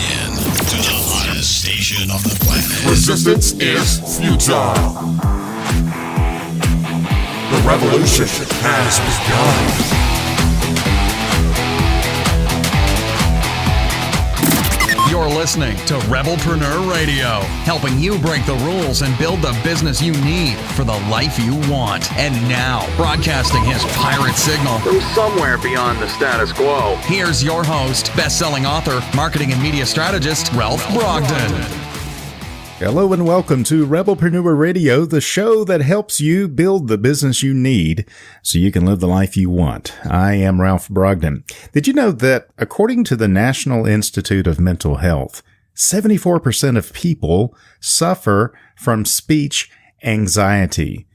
in to the hottest station on the planet. Resistance is futile. The revolution has begun. You're listening to Rebelpreneur Radio, helping you break the rules and build the business you need for the life you want. And now, broadcasting his pirate signal from somewhere beyond the status quo, here's your host, best-selling author, marketing and media strategist, Ralph Brogden. Hello and welcome to Rebelpreneur Radio, the show that helps you build the business you need so you can live the life you want. I am Ralph Brogden. Did you know that according to the National Institute of Mental Health, 74% of people suffer from speech anxiety?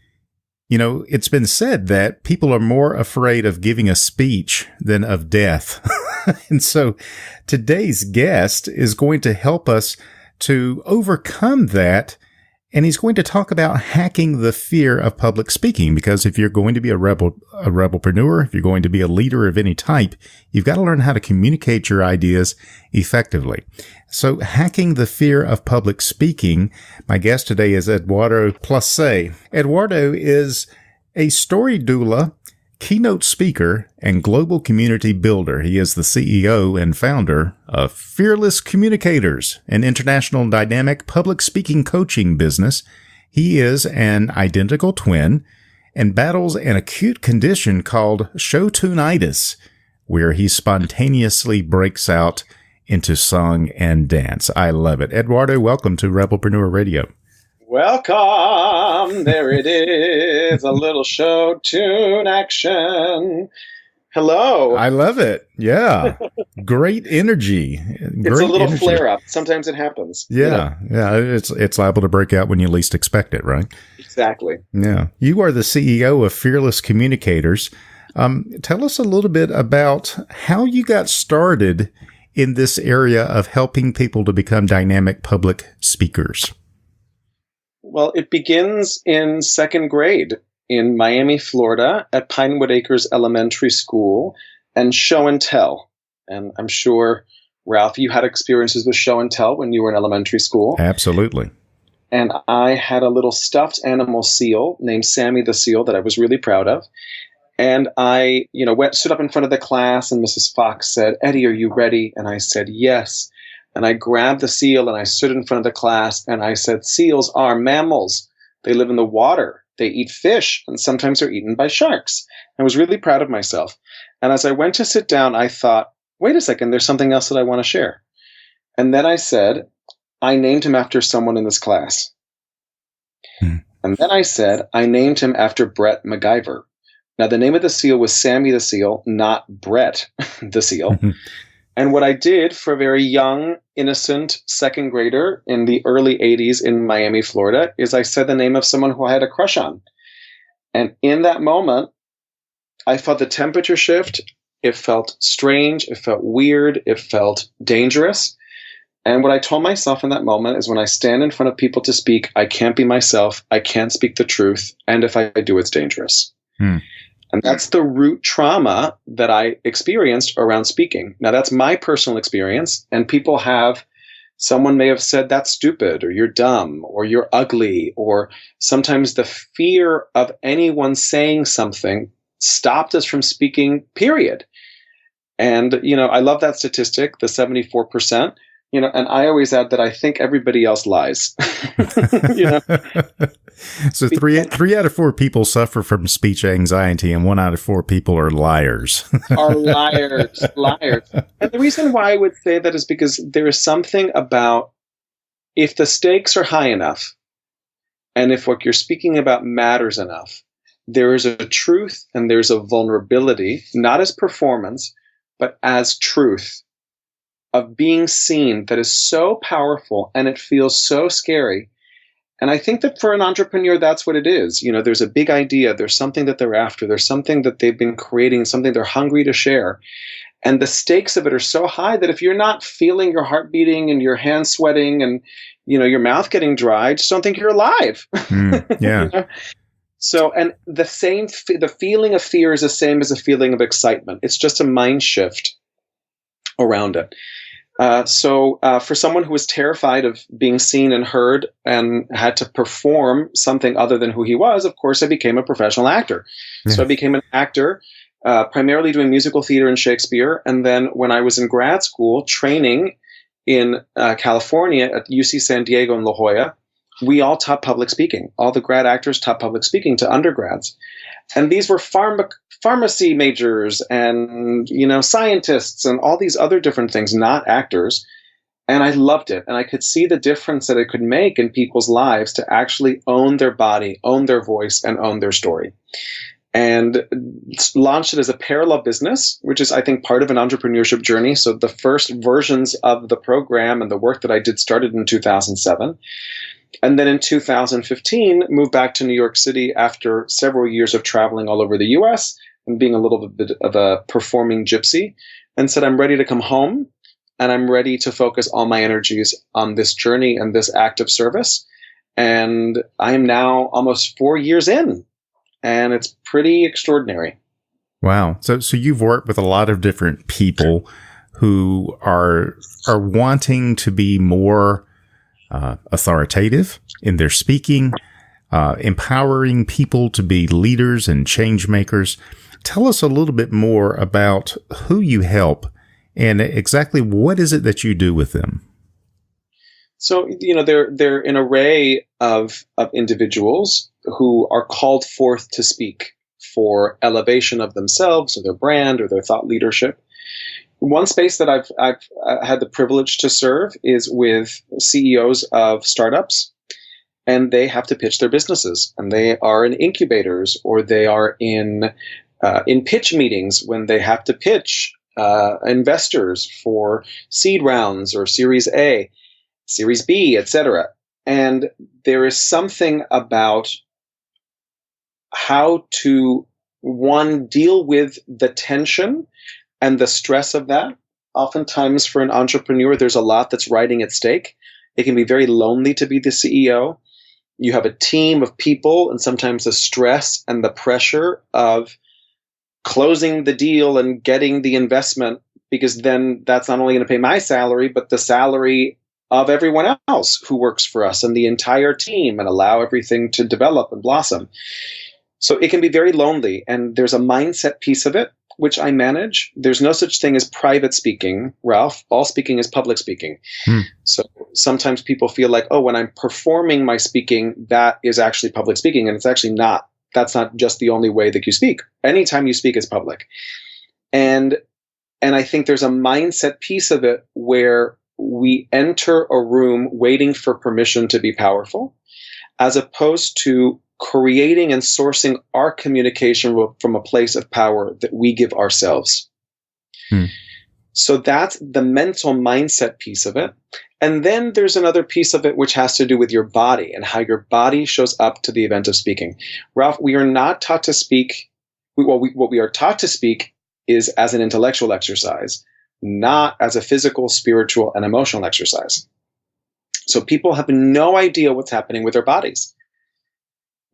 You know, it's been said that people are more afraid of giving a speech than of death. And so today's guest is going to help us to overcome that, and he's going to talk about hacking the fear of public speaking, because if you're going to be a rebelpreneur, if you're going to be a leader of any type, you've got to learn how to communicate your ideas effectively. So hacking the fear of public speaking, my guest today is Eduardo Placer. Eduardo is a story doula, keynote speaker, and global community builder. He is the CEO and founder of Fearless Communicators, an international dynamic public speaking coaching business. He is an identical twin and battles an acute condition called showtune-itis, where he spontaneously breaks out into song and dance. I love it. Eduardo, welcome to Rebelpreneur Radio. Welcome. There it is. A little show tune action. Hello. I love it. Yeah. Great energy. It's a little flare up. Sometimes it happens. Yeah. Yeah. It's liable to break out when you least expect it, right? Exactly. Yeah. You are the CEO of Fearless Communicators. Tell us a little bit about how you got started in this area of helping people to become dynamic public speakers. Well, it begins in second grade in Miami, Florida, at Pinewood Acres Elementary School and show and tell. And I'm sure, Ralph, you had experiences with show and tell when you were in elementary school. Absolutely. And I had a little stuffed animal seal named Sammy the Seal that I was really proud of. And I, stood up in front of the class, and Mrs. Fox said, "Eddie, are you ready?" And I said, "Yes." And I grabbed the seal and I stood in front of the class and I said, "Seals are mammals. They live in the water. They eat fish, and sometimes they're eaten by sharks." I was really proud of myself. And as I went to sit down, I thought, wait a second, there's something else that I want to share. And then I said, I named him after someone in this class. And then I said, I named him after Brett MacGyver. Now, the name of the seal was Sammy the Seal, not Brett the Seal. And what I did for a very young, innocent second grader in the early 80s in Miami, Florida, is I said the name of someone who I had a crush on. And in that moment, I felt the temperature shift. It felt strange. It felt weird. It felt dangerous. And what I told myself in that moment is when I stand in front of people to speak, I can't be myself. I can't speak the truth. And if I do, it's dangerous. And that's the root trauma that I experienced around speaking. Now, that's my personal experience. And someone may have said, "That's stupid," or "You're dumb," or "You're ugly," or sometimes the fear of anyone saying something stopped us from speaking, period. And, I love that statistic, the 74%. And I always add that I think everybody else lies. So three out of four people suffer from speech anxiety, and 1 out of 4 people are liars. Are liars. And the reason why I would say that is because there is something about if the stakes are high enough, and if what you're speaking about matters enough, there is a truth and there's a vulnerability, not as performance, but as truth, of being seen that is so powerful and it feels so scary. And I think that for an entrepreneur, that's what it is. There's a big idea. There's something that they're after. There's something that they've been creating, something they're hungry to share. And the stakes of it are so high that if you're not feeling your heart beating and your hands sweating and, your mouth getting dry, I just don't think you're alive. Yeah. So, and the feeling of fear is the same as a feeling of excitement. It's just a mind shift around it. So for someone who was terrified of being seen and heard and had to perform something other than who he was, of course, I became a professional actor. Yeah. So I became an actor, primarily doing musical theater and Shakespeare. And then when I was in grad school training in California at UC San Diego in La Jolla, we all taught public speaking. All the grad actors taught public speaking to undergrads. And these were pharmacy majors and, scientists and all these other different things, not actors. And I loved it. And I could see the difference that it could make in people's lives to actually own their body, own their voice, and own their story. And launched it as a parallel business, which is, I think, part of an entrepreneurship journey. So the first versions of the program and the work that I did started in 2007. And then in 2015, moved back to New York City after several years of traveling all over the U.S. and being a little bit of a performing gypsy, and said, I'm ready to come home, and I'm ready to focus all my energies on this journey and this act of service. And I am now almost 4 years in, and it's pretty extraordinary. Wow. So you've worked with a lot of different people who are wanting to be more authoritative in their speaking, empowering people to be leaders and change makers. Tell us a little bit more about who you help and exactly what is it that you do with them. So, they're an array of individuals who are called forth to speak for elevation of themselves or their brand or their thought leadership. One space that I've had the privilege to serve is with CEOs of startups, and they have to pitch their businesses, and they are in incubators or they are in pitch meetings when they have to pitch investors for seed rounds or Series A, Series B, etc. And there is something about how to, one, deal with the tension and the stress of that. Oftentimes for an entrepreneur, there's a lot that's riding at stake. It can be very lonely to be the CEO. You have a team of people, and sometimes the stress and the pressure of closing the deal and getting the investment, because then that's not only going to pay my salary, but the salary of everyone else who works for us and the entire team, and allow everything to develop and blossom. So it can be very lonely, and there's a mindset piece of it, which I manage. There's no such thing as private speaking, Ralph. All speaking is public speaking. So sometimes people feel like, when I'm performing my speaking, that is actually public speaking. And it's actually not. That's not just the only way that you speak. Anytime you speak is public. And I think there's a mindset piece of it where we enter a room waiting for permission to be powerful, as opposed to creating and sourcing our communication from a place of power that we give ourselves. So that's the mental mindset piece of it. And then there's another piece of it which has to do with your body and how your body shows up to the event of speaking. Ralph, we are not taught to speak. What we are taught to speak is as an intellectual exercise, not as a physical, spiritual, and emotional exercise. So people have no idea what's happening with their bodies.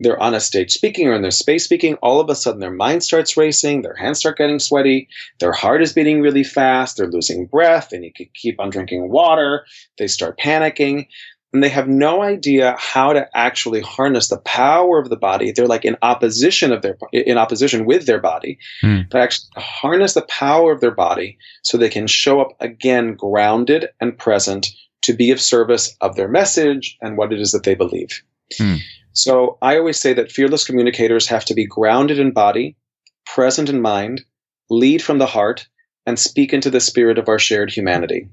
They're on a stage speaking or in their space speaking, all of a sudden their mind starts racing, their hands start getting sweaty, their heart is beating really fast, they're losing breath, they need to keep on drinking water, they start panicking, and they have no idea how to actually harness the power of the body. They're like in opposition with their body, but actually harness the power of their body so they can show up again grounded and present to be of service of their message and what it is that they believe. So I always say that fearless communicators have to be grounded in body, present in mind, lead from the heart, and speak into the spirit of our shared humanity.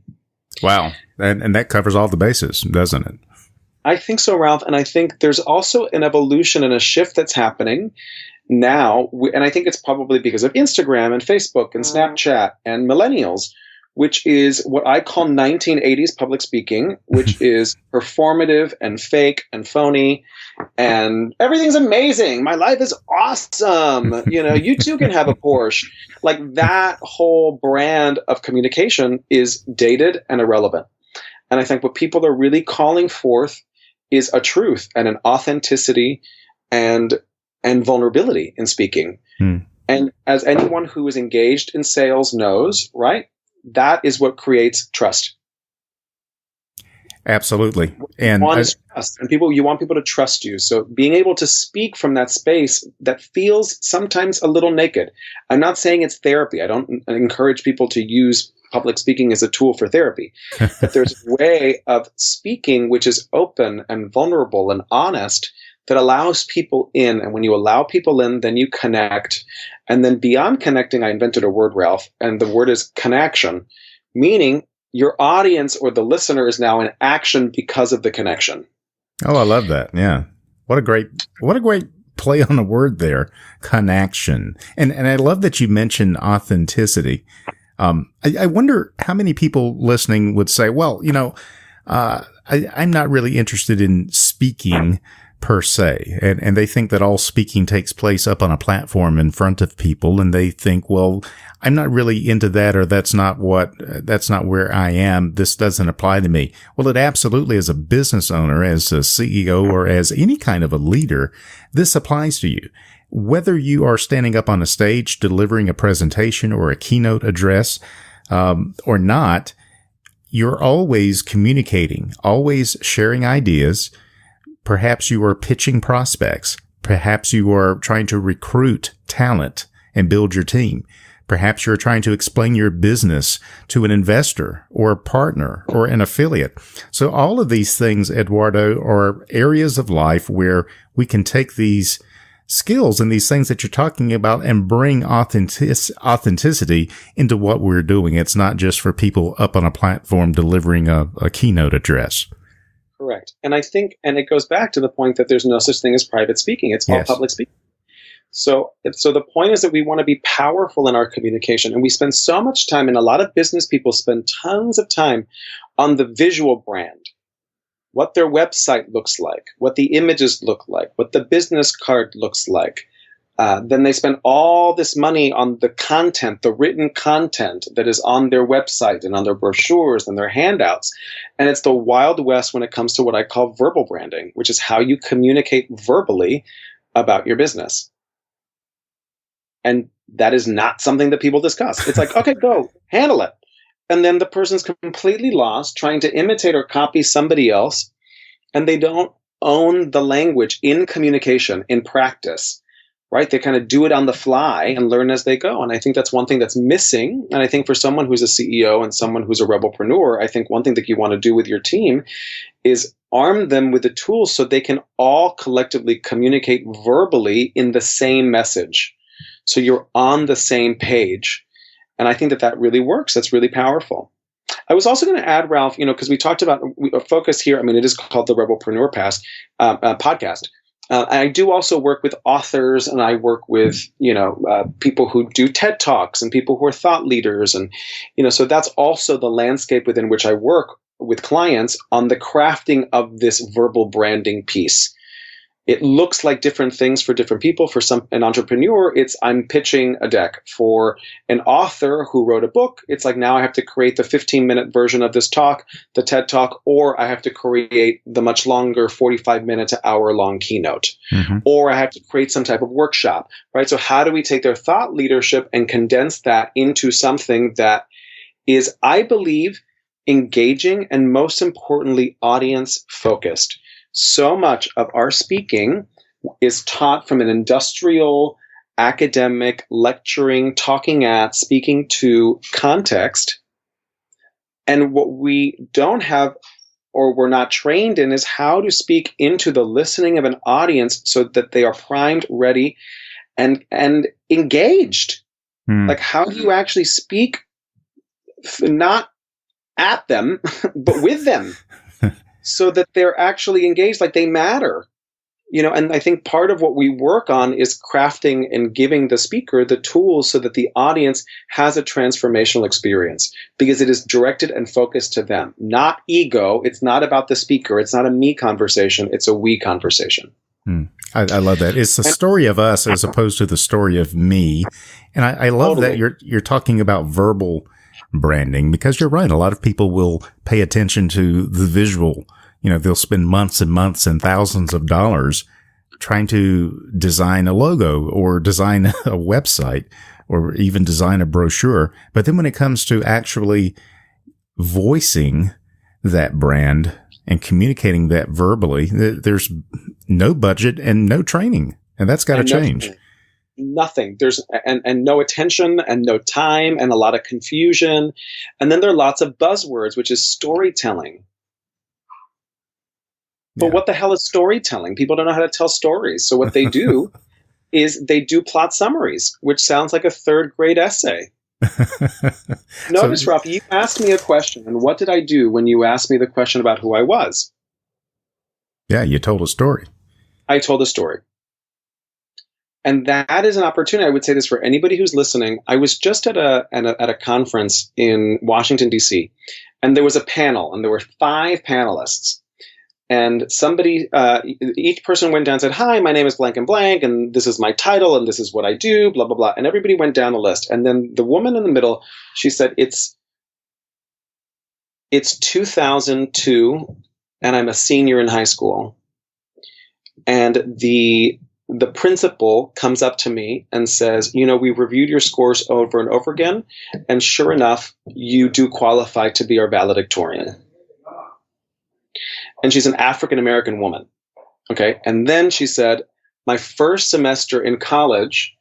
Wow. And that covers all the bases, doesn't it? I think so, Ralph. And I think there's also an evolution and a shift that's happening now. And I think it's probably because of Instagram and Facebook and Snapchat and millennials, which is what I call 1980s public speaking, which is performative and fake and phony, and everything's amazing. My life is awesome. You too can have a Porsche. Like that whole brand of communication is dated and irrelevant. And I think what people are really calling forth is a truth and an authenticity and vulnerability in speaking. And as anyone who is engaged in sales knows, right? That is what creates trust. Absolutely. And trust, and you want people to trust you. So being able to speak from that space that feels sometimes a little naked. I'm not saying it's therapy. I don't encourage people to use public speaking as a tool for therapy. But there's a way of speaking which is open and vulnerable and honest that allows people in. And when you allow people in, then you connect. And then beyond connecting, I invented a word, Ralph, and the word is connection, meaning your audience or the listener is now in action because of the connection. Oh, I love that. Yeah. What a great play on the word there. Connection. And I love that you mentioned authenticity. I wonder how many people listening would say, well, I'm not really interested in speaking per se. And they think that all speaking takes place up on a platform in front of people. And they think, well, I'm not really into that, or that's not where I am. This doesn't apply to me. Well, it absolutely, as a business owner, as a CEO, or as any kind of a leader, this applies to you. Whether you are standing up on a stage, delivering a presentation or a keynote address, or not, you're always communicating, always sharing ideas. Perhaps you are pitching prospects. Perhaps you are trying to recruit talent and build your team. Perhaps you're trying to explain your business to an investor or a partner or an affiliate. So all of these things, Eduardo, are areas of life where we can take these skills and these things that you're talking about and bring authenticity into what we're doing. It's not just for people up on a platform delivering a keynote address. Correct. And I think, and it goes back to the point that there's no such thing as private speaking. It's all public speaking. So the point is that we want to be powerful in our communication. And we spend so much time, and a lot of business people spend tons of time on the visual brand, what their website looks like, what the images look like, what the business card looks like. Then they spend all this money on the content, the written content that is on their website and on their brochures and their handouts. And it's the Wild West when it comes to what I call verbal branding, which is how you communicate verbally about your business. And that is not something that people discuss. It's like, okay, go, handle it. And then the person's completely lost trying to imitate or copy somebody else. And they don't own the language in communication, in practice, right? They kind of do it on the fly and learn as they go. And I think that's one thing that's missing. And I think for someone who's a CEO and someone who's a rebelpreneur, I think one thing that you want to do with your team is arm them with the tools so they can all collectively communicate verbally in the same message. So you're on the same page. And I think that really works. That's really powerful. I was also going to add, Ralph, because we talked about a focus here. I mean, it is called the Rebelpreneur podcast. I do also work with authors, and I work with, people who do TED Talks and people who are thought leaders. And, so that's also the landscape within which I work with clients on the crafting of this verbal branding piece. It looks like different things for different people. For an entrepreneur, I'm pitching a deck. For an author who wrote a book, it's like now I have to create the 15-minute version of this talk, the TED Talk, or I have to create the much longer 45-minute to hour-long keynote. Mm-hmm. Or I have to create some type of workshop, right? So how do we take their thought leadership and condense that into something that is, I believe, engaging and most importantly, audience-focused? So much of our speaking is taught from an industrial, academic, lecturing, talking at, speaking to context. And what we don't have or we're not trained in is how to speak into the listening of an audience so that they are primed, ready, and engaged. Like, how do you actually speak not at them, but with them? So that they're actually engaged, like they matter, and I think part of what we work on is crafting and giving the speaker the tools so that the audience has a transformational experience because it is directed and focused to them, not ego. It's not about the speaker. It's not a me conversation. It's a we conversation. I love that. It's the story of us as opposed to the story of me. And I love that you're talking about verbal branding, because you're right. A lot of people will pay attention to the visual. They'll spend months and months and thousands of dollars trying to design a logo or design a website or even design a brochure. But then when it comes to actually voicing that brand, and communicating that verbally, there's no budget and no training, and that's got to change. Nothing. There's and no attention and no time and a lot of confusion. And then there are lots of buzzwords, which is storytelling. But what the hell is storytelling? People don't know how to tell stories. So what they do is they do plot summaries, which sounds like a third grade essay. Notice, Ralph, you asked me a question, and what did I do when you asked me the question about who I was? Yeah, you told a story. I told a story. And that is an opportunity. I would say this for anybody who's listening. I was just at a conference in Washington, D.C., and there was a panel, and there were 5 panelists. And somebody, each person went down and said, "Hi, my name is blank and blank, and this is my title, and this is what I do, blah, blah, blah." And everybody went down the list. And then the woman in the middle, she said, it's 2002, and I'm a senior in high school. And the principal comes up to me and says, "We reviewed your scores over and over again, and sure enough, you do qualify to be our valedictorian." And she's an African-American woman. Okay. And then she said, "My first semester in college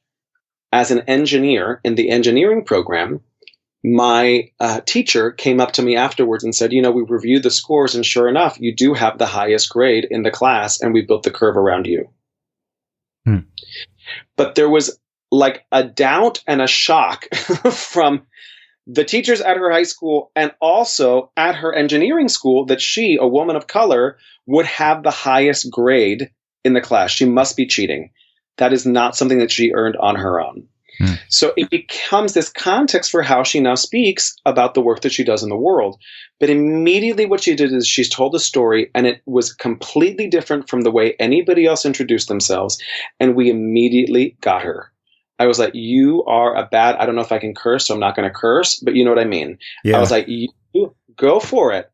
as an engineer in the engineering program, my teacher came up to me afterwards and said, we reviewed the scores, and sure enough, you do have the highest grade in the class, and we built the curve around you." But there was like a doubt and a shock from the teachers at her high school and also at her engineering school that she, a woman of color, would have the highest grade in the class. She must be cheating. That is not something that she earned on her own. So it becomes this context for how she now speaks about the work that she does in the world. But immediately what she did is she's told a story, and it was completely different from the way anybody else introduced themselves. And we immediately got her. I was like, "You are I don't know if I can curse, so I'm not going to curse, but you know what I mean." Yeah. I was like, "You go for it."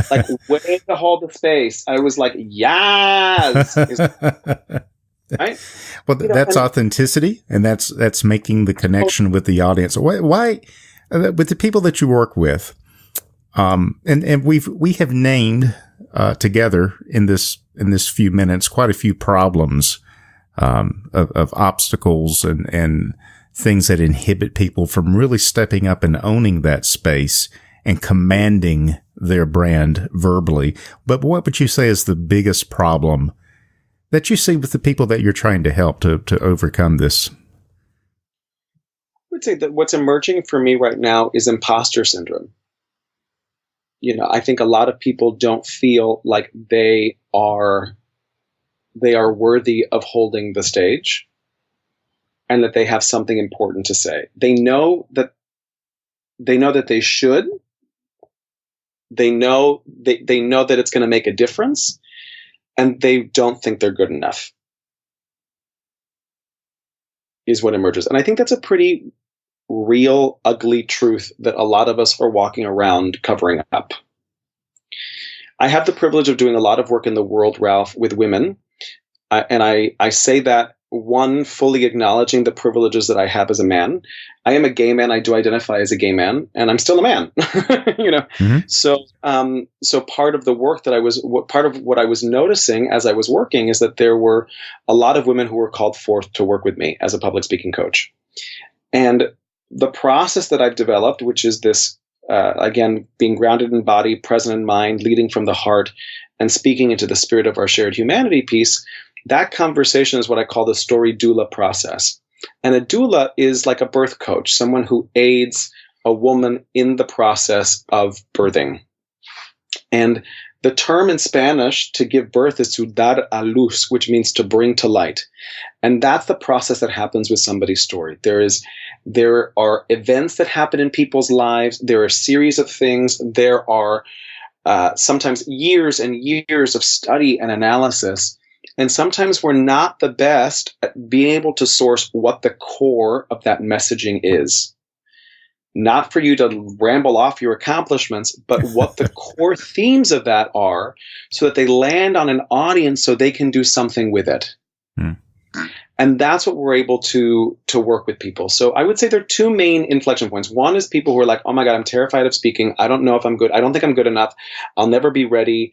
Like, way to hold the space. I was like, "Yes." Right? Well, that's authenticity, and that's making the connection with the audience. Why with the people that you work with, and we have named together in this few minutes quite a few problems of obstacles and things that inhibit people from really stepping up and owning that space and commanding their brand verbally. But what would you say is the biggest problem that you see with the people that you're trying to help to overcome this? I would say that what's emerging for me right now is imposter syndrome. I think a lot of people don't feel like they are worthy of holding the stage and that they have something important to say. They know that they should. They know that it's going to make a difference, and they don't think they're good enough, is what emerges. And I think that's a pretty real, ugly truth that a lot of us are walking around covering up. I have the privilege of doing a lot of work in the world, Ralph, with women. And I say that, one, fully acknowledging the privileges that I have as a man. I am a gay man. I do identify as a gay man, and I'm still a man. Mm-hmm. So part of the work part of what I was noticing as I was working is that there were a lot of women who were called forth to work with me as a public speaking coach. And the process that I've developed, which is this, again, being grounded in body, present in mind, leading from the heart, and speaking into the spirit of our shared humanity piece, that conversation is what I call the Story Doula process. And a doula is like a birth coach, someone who aids a woman in the process of birthing. And the term in Spanish to give birth is to dar a luz, which means to bring to light. And that's the process that happens with somebody's story. There are events that happen in people's lives. There are a series of things. There are sometimes years and years of study and analysis. And sometimes we're not the best at being able to source what the core of that messaging is. Not for you to ramble off your accomplishments, but what the core themes of that are, so that they land on an audience so they can do something with it. And that's what we're able to work with people. So I would say there are two main inflection points. One is people who are like, "Oh my God, I'm terrified of speaking. I don't know if I'm good. I don't think I'm good enough. I'll never be ready.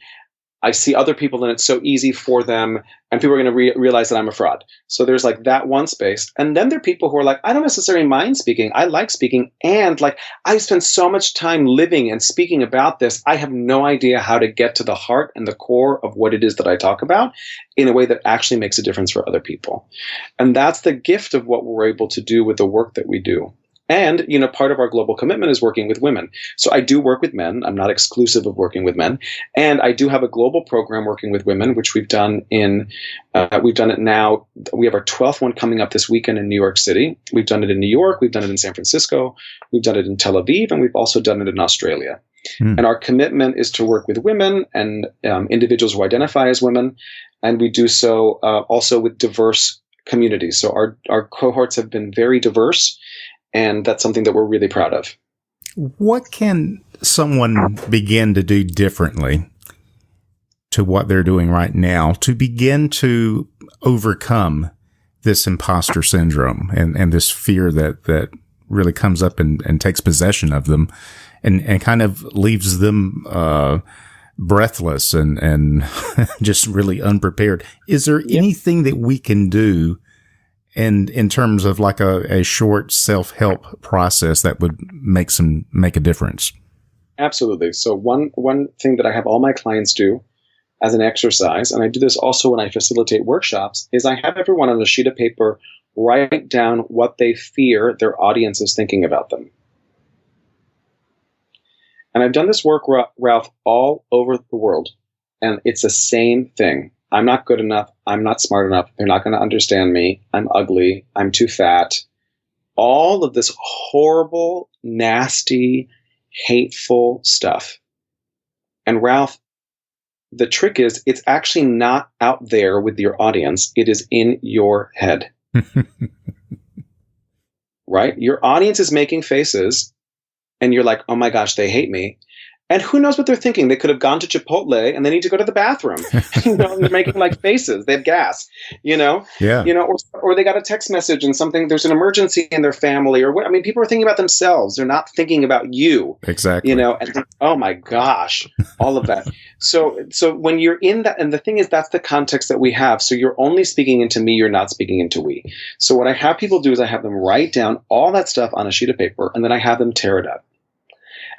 I see other people and it's so easy for them, and people are going to realize that I'm a fraud. So there's like that one space. And then there are people who are like, I don't necessarily mind speaking. I like speaking. And like, I spend so much time living and speaking about this. I have no idea how to get to the heart and the core of what it is that I talk about in a way that actually makes a difference for other people. And that's the gift of what we're able to do with the work that we do. And, part of our global commitment is working with women. So I do work with men. I'm not exclusive of working with men. And I do have a global program working with women, which we've done we've done it now. We have our 12th one coming up this weekend in New York City. We've done it in New York. We've done it in San Francisco. We've done it in Tel Aviv. And we've also done it in Australia. And our commitment is to work with women and individuals who identify as women. And we do so also with diverse communities. So our cohorts have been very diverse. And that's something that we're really proud of. What can someone begin to do differently to what they're doing right now to begin to overcome this imposter syndrome and this fear that really comes up and takes possession of them and kind of leaves them breathless and just really unprepared? Is there anything that we can do and in terms of like a short self-help process that would make a difference? Absolutely. So one thing that I have all my clients do as an exercise, and I do this also when I facilitate workshops, is I have everyone on a sheet of paper write down what they fear their audience is thinking about them. And I've done this work, Ralph, all over the world, and it's the same thing. I'm not good enough. I'm not smart enough. They're not going to understand me. I'm ugly. I'm too fat. All of this horrible, nasty, hateful stuff. And Ralph, the trick is it's actually not out there with your audience. It is in your head. Right? Your audience is making faces and you're like, oh my gosh, they hate me. And who knows what they're thinking? They could have gone to Chipotle and they need to go to the bathroom. They're making like faces. They have gas, Yeah. Or they got a text message and there's an emergency in their family or what. I mean, people are thinking about themselves. They're not thinking about you. Exactly. And oh my gosh, all of that. So when you're in that, and the thing is, that's the context that we have. So you're only speaking into me. You're not speaking into we. So what I have people do is I have them write down all that stuff on a sheet of paper and then I have them tear it up.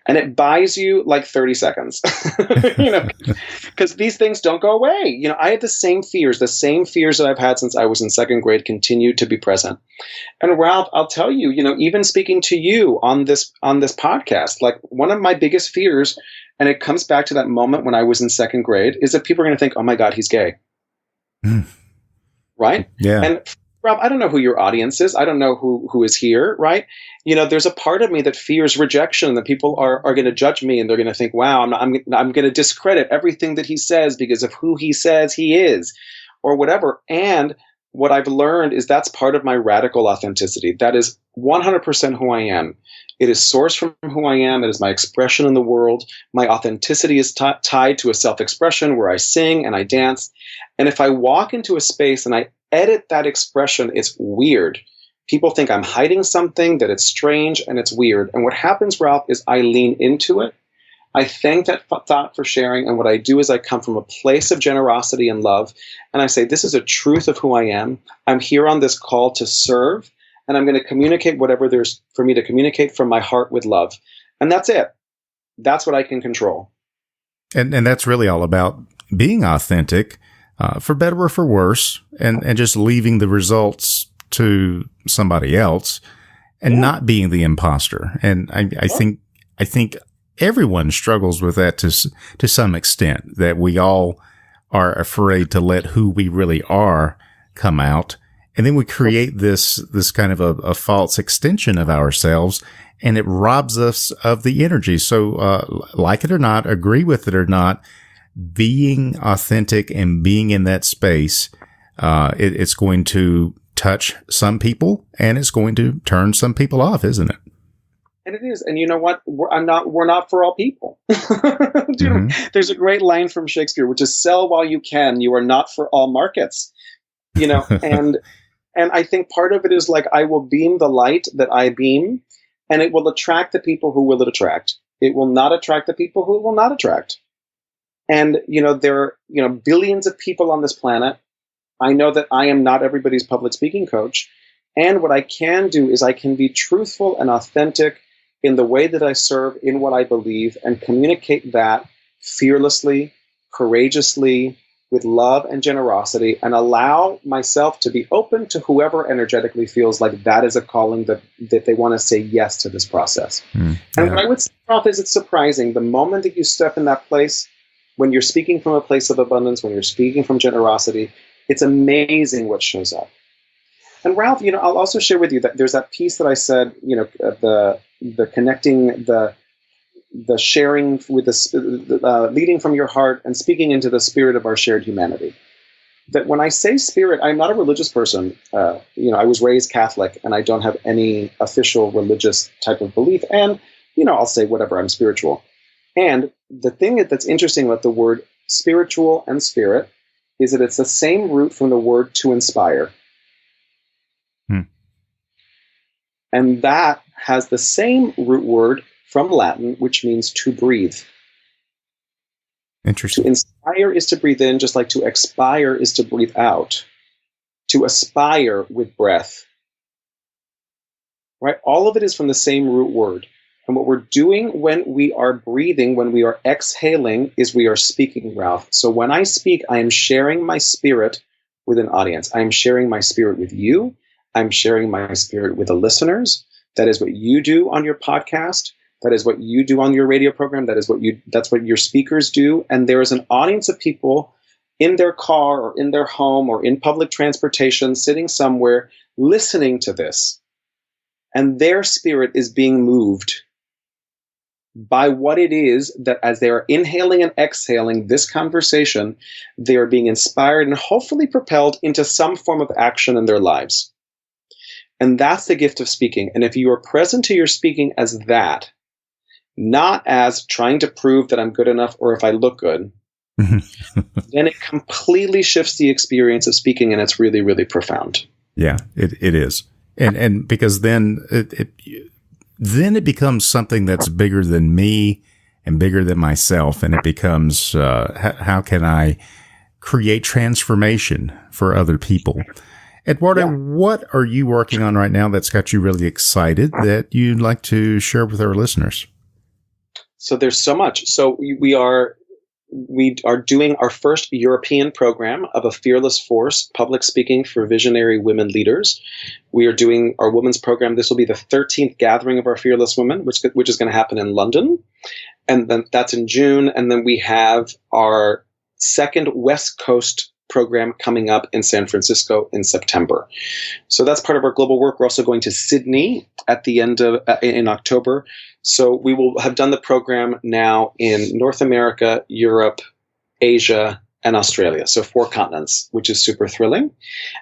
And it buys you like 30 seconds, because these things don't go away. I had the same fears that I've had since I was in second grade continue to be present. And Ralph, I'll tell you, even speaking to you on this podcast, like one of my biggest fears, and it comes back to that moment when I was in second grade, is that people are going to think, oh my God, he's gay. Right? Yeah. And Rob, I don't know who your audience is. I don't know who is here, right? There's a part of me that fears rejection, that people are going to judge me and they're going to think, wow, I'm going to discredit everything that he says because of who he says he is or whatever. And what I've learned is that's part of my radical authenticity. That is 100% who I am. It is sourced from who I am. It is my expression in the world. My authenticity is tied to a self-expression where I sing and I dance. And if I walk into a space and I edit that expression, it's weird. People think I'm hiding something, that it's strange, and it's weird. And what happens, Ralph, is I lean into it. I thank that thought for sharing. And what I do is I come from a place of generosity and love. And I say, this is a truth of who I am. I'm here on this call to serve. And I'm going to communicate whatever there's for me to communicate from my heart with love. And that's it. That's what I can control. And that's really all about being authentic, for better or for worse, and just leaving the results to somebody else and not being the imposter. And I think everyone struggles with that to some extent, that we all are afraid to let who we really are come out. And then we create this kind of a false extension of ourselves, and it robs us of the energy. So, like it or not, agree with it or not, being authentic and being in that space, it's going to touch some people and it's going to turn some people off, isn't it? And it is. And you know what? We're not for all people. There's a great line from Shakespeare, which is sell while you can. You are not for all markets, and I think part of it is like, I will beam the light that I beam, and it will attract the people who will it attract. It will not attract the people who it will not attract. And, there are, billions of people on this planet. I know that I am not everybody's public speaking coach. And what I can do is I can be truthful and authentic in the way that I serve, in what I believe, and communicate that fearlessly, courageously, with love and generosity, and allow myself to be open to whoever energetically feels like that is a calling that they want to say yes to this process. And what I would say, Ralph, is it's surprising. The moment that you step in that place, when you're speaking from a place of abundance, when you're speaking from generosity, it's amazing what shows up. And Ralph, I'll also share with you that there's that piece that I said, the connecting, the sharing with the leading from your heart and speaking into the spirit of our shared humanity. That when I say spirit, I'm not a religious person. I was raised Catholic, and I don't have any official religious type of belief. And, I'll say whatever, I'm spiritual. And the thing that's interesting about the word spiritual and spirit is that it's the same root from the word to inspire. And that has the same root word from Latin, which means to breathe. Interesting. To inspire is to breathe in, just like to expire is to breathe out. To aspire with breath. Right? All of it is from the same root word. And what we're doing when we are breathing, when we are exhaling, is we are speaking, Ralph. So when I speak, I am sharing my spirit with an audience. I am sharing my spirit with you. I'm sharing my spirit with the listeners. That is what you do on your podcast. That is what you do on your radio program. That's what your speakers do. And there is an audience of people in their car or in their home or in public transportation, sitting somewhere, listening to this. And their spirit is being moved by what it is that as they are inhaling and exhaling this conversation, they are being inspired and hopefully propelled into some form of action in their lives. And that's the gift of speaking. And if you are present to your speaking as that, not as trying to prove that I'm good enough or if I look good, then it completely shifts the experience of speaking, and it's really, really profound. Yeah, it is. And because then it becomes something that's bigger than me and bigger than myself. And it becomes, how can I create transformation for other people? Eduardo, what are you working on right now that's got you really excited that you'd like to share with our listeners? So there's so much. So we are doing our first European program of a Fearless Force public speaking for visionary women leaders. We are doing our women's program. This will be the 13th gathering of our Fearless Women, which is going to happen in London. And then that's in June. And then we have our second West Coast program coming up in San Francisco in September. So that's part of our global work. We're also going to Sydney at the end of in October. So we will have done the program now in North America, Europe, Asia, and Australia. So 4 continents, which is super thrilling.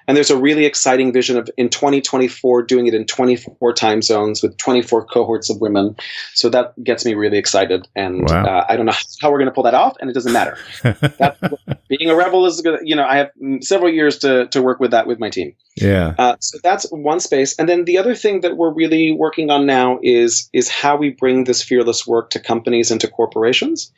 And there's a really exciting vision of in 2024 doing it in 24 time zones with 24 cohorts of women. So that gets me really excited. And wow. I don't know how we're going to pull that off, and it doesn't matter. Being a rebel is good. I have several years to work with that with my team. Yeah. So that's one space. And then the other thing that we're really working on now is how we bring this fearless work to companies and to corporations.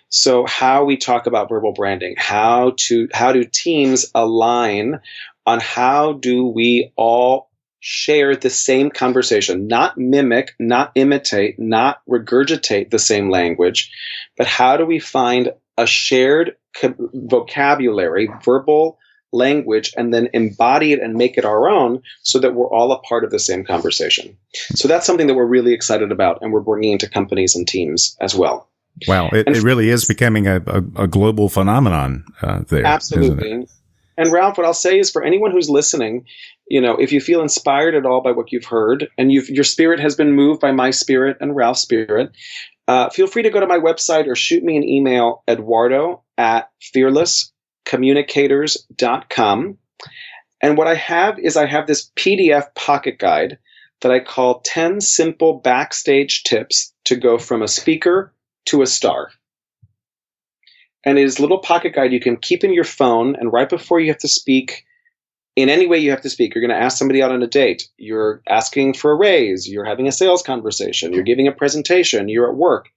So how we talk about verbal branding, how do teams align on how do we all share the same conversation, not mimic, not imitate, not regurgitate the same language, but how do we find a shared vocabulary, verbal language, and then embody it and make it our own so that we're all a part of the same conversation. So that's something that we're really excited about, and we're bringing into companies and teams as well. Wow, it really is becoming a global phenomenon there. Absolutely. Isn't it? And Ralph, what I'll say is for anyone who's listening, if you feel inspired at all by what you've heard, and your spirit has been moved by my spirit and Ralph's spirit, feel free to go to my website or shoot me an email, eduardo@fearlesscommunicators.com. And what I have this PDF pocket guide that I call 10 simple backstage tips to go from a speaker to a star. And it is a little pocket guide you can keep in your phone, and right before you have to speak, in any way you have to speak, you're going to ask somebody out on a date, you're asking for a raise, you're having a sales conversation, you're giving a presentation, you're at work.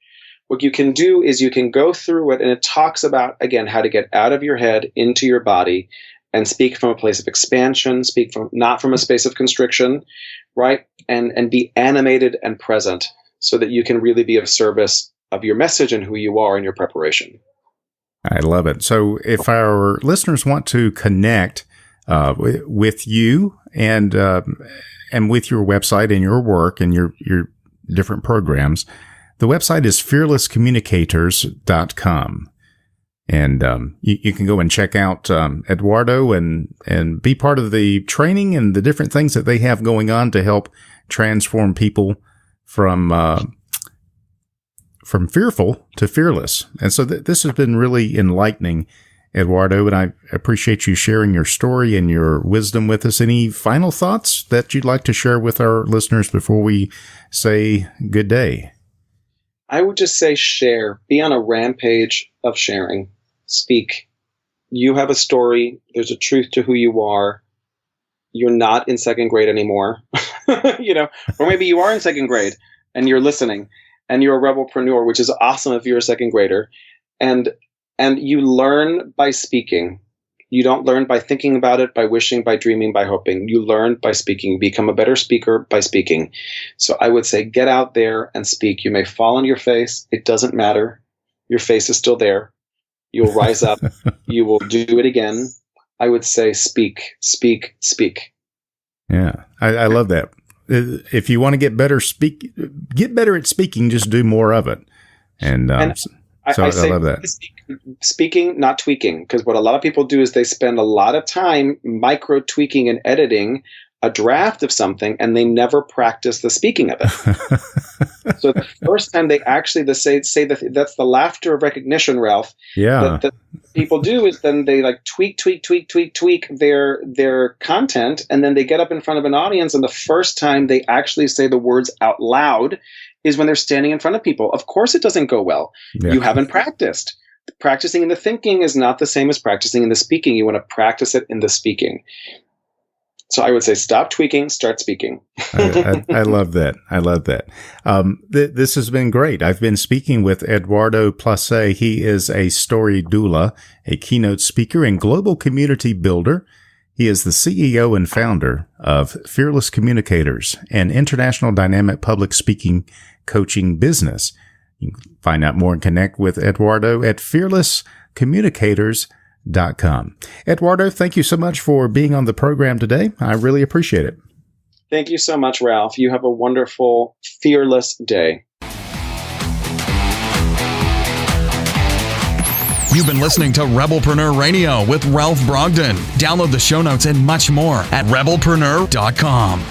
what you can do is you can go through it, and it talks about, again, how to get out of your head into your body and speak from a place of expansion, speak from not from a space of constriction, right? And be animated and present so that you can really be of service of your message and who you are in your preparation. I love it. So if our listeners want to connect with you and with your website and your work and your different programs, the website is fearlesscommunicators.com. And you can go and check out Eduardo and be part of the training and the different things that they have going on to help transform people from fearful to fearless. And so this has been really enlightening, Eduardo, and I appreciate you sharing your story and your wisdom with us. Any final thoughts that you'd like to share with our listeners before we say good day? I would just say share. Be on a rampage of sharing. Speak. You have a story. There's a truth to who you are. You're not in second grade anymore. Or maybe you are in second grade and you're listening and you're a rebelpreneur, which is awesome if you're a second grader. And you learn by speaking. You don't learn by thinking about it, by wishing, by dreaming, by hoping. You learn by speaking. You become a better speaker by speaking. So I would say get out there and speak. You may fall on your face. It doesn't matter. Your face is still there. You'll rise up. You will do it again. I would say speak, speak, speak. Yeah, I love that. If you want to get better at speaking, just do more of it. And I love that. Speaking, not tweaking, because what a lot of people do is they spend a lot of time micro tweaking and editing a draft of something, and they never practice the speaking of it. So the first time they actually say that that's the laughter of recognition, Ralph. Yeah. That people do is then they like tweak their content, and then they get up in front of an audience, and the first time they actually say the words out loud is when they're standing in front of people. Of course it doesn't go well. Yeah. You haven't practiced. Practicing in the thinking is not the same as practicing in the speaking. You want to practice it in the speaking. So I would say stop tweaking, start speaking. I love that. I love that. This has been great. I've been speaking with Eduardo Placer. He is a story doula, a keynote speaker, and global community builder. He is the CEO and founder of Fearless Communicators, an international dynamic public speaking coaching business. You can find out more and connect with Eduardo at fearlesscommunicators.com. Eduardo, thank you so much for being on the program today. I really appreciate it. Thank you so much, Ralph. You have a wonderful, fearless day. You've been listening to Rebelpreneur Radio with Ralph Brogden. Download the show notes and much more at rebelpreneur.com.